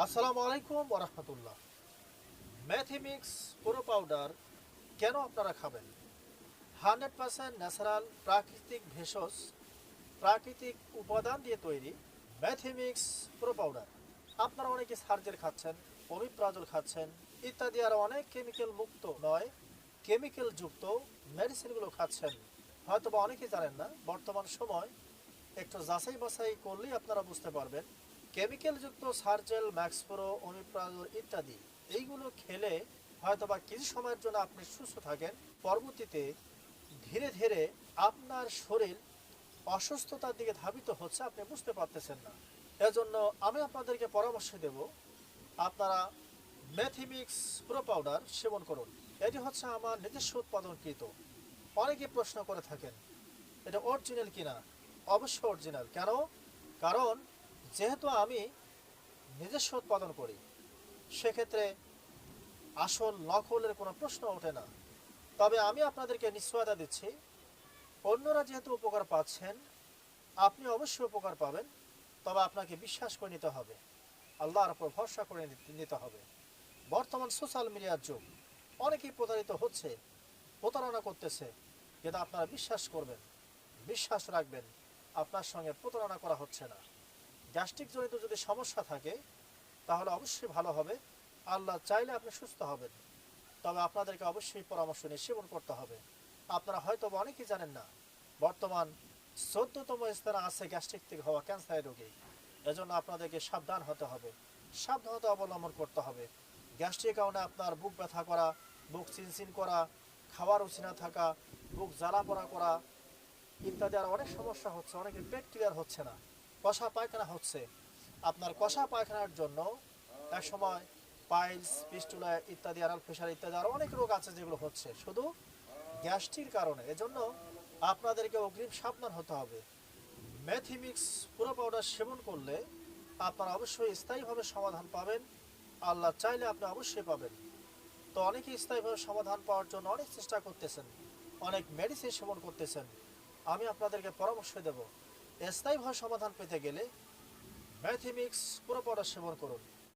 আসসালামু আলাইকুম ওয়া রাহমাতুল্লাহ। ম্যাথিমিক্স পুরো পাউডার কেন আপনারা খাবেন? 100% ন্যাচারাল প্রাকৃতিক ভেষজ, প্রাকৃতিক উপাদান দিয়ে তৈরি ম্যাথিমিক্স পুরো পাউডার। আপনারা অনেকে সার্জের খাচ্ছেন, অমিপ্রাজল খাচ্ছেন ইত্যাদি আরও অনেক কেমিক্যাল মুক্ত নয়, কেমিক্যাল যুক্ত মেডিসিনগুলো খাচ্ছেন। হয়তোবা অনেকেই জানেন না, বর্তমান সময় একটু যাচাই বাছাই করলেই আপনারা বুঝতে পারবেন কেমিক্যালযুক্ত সার্জেল, ম্যাক্সপ্রো, ওমিপ্রাজল ইত্যাদি এইগুলো খেলে হয়তোবা কিছু সময়ের জন্য আপনি সুস্থ থাকেন, পরবর্তীতে ধীরে ধীরে আপনার শরীর অসুস্থতার দিকে ধাবিত হচ্ছে, আপনি বুঝতে পারতেছেন না। এজন্য আমি আপনাদেরকে পরামর্শ দেব, আপনারা ম্যাথিমিক্স প্রো পাউডার সেবন করুন। এটি হচ্ছে আমার নিজস্ব উৎপাদনকৃত। অনেকে প্রশ্ন করে থাকেন এটা অরিজিনাল কিনা। অবশ্যই অরিজিনাল। কেন? কারণ যেহেতু আমি নিজস্ব উৎপাদন করি, সেক্ষেত্রে আসল নকলের কোনো প্রশ্ন ওঠে না। তবে আমি আপনাদেরকে নিশ্চয়তা দিচ্ছি, অন্যরা যেহেতু উপকার পাচ্ছেন, আপনি অবশ্যই উপকার পাবেন। তবে আপনাকে বিশ্বাস করে নিতে হবে, আল্লাহর উপর ভরসা করে নিতে হবে। বর্তমান সোশ্যাল মিডিয়ার যুগ, অনেকেই প্রতারিত হচ্ছে, প্রতারণা করতেছে, কিন্তু আপনারা বিশ্বাস করবেন, বিশ্বাস রাখবেন, আপনার সঙ্গে প্রতারণা করা হচ্ছে না। গ্যাস্ট্রিক জনিত যদি সমস্যা থাকে তাহলে অবশ্যই ভালো হবে। আল্লাহ চাইলে আপনি সুস্থ হবেন। তবে আপনাদেরকে অবশ্যই পরামর্শ নিয়ে সেবন করতে হবে। আপনারা হয়তো অনেকেই জানেন না, বর্তমান 14তম স্থানে আছে গ্যাস্ট্রিক থেকে হওয়া ক্যান্সার রোগী। এজন্য আপনাদেরকে সাবধান হতে হবে, সাবধানতা অবলম্বন করতে হবে। গ্যাস্ট্রিক কারণে আপনার বুক ব্যথা করা, বুক চিনচিন করা, খাওয়ার রুচি না থাকা, বুক জ্বালা পোড়া করা ইত্যাদি আর অনেক সমস্যা হচ্ছে। অনেকের পেট ক্লিয়ার হচ্ছে না, কষা পায়খানা হচ্ছে। আপনার কষা পায়খানার জন্য এক সময় পাইলস, পিস্টুলা ইত্যাদি, আরাল প্রেশার ইত্যাদি আরও অনেক রোগ আছে যেগুলো হচ্ছে শুধু গ্যাস্ট্রির কারণে। এজন্য আপনাদেরকে অগ্রিম সাবধান হতে হবে। ম্যাথিমিক্স পুরো পাউডার সেবন করলে আপনারা অবশ্যই স্থায়ীভাবে সমাধান পাবেন। আল্লাহ চাইলে আপনি অবশ্যই পাবেন। তো অনেকেই স্থায়ীভাবে সমাধান পাওয়ার জন্য অনেক চেষ্টা করতেছেন, অনেক মেডিসিন সেবন করতেছেন। আমি আপনাদেরকে পরামর্শ দেব, স্থায়ীভাবে সমাধান পেতে গেলে ম্যাথিমিক্স পুরো পাউডার সেবন করুন।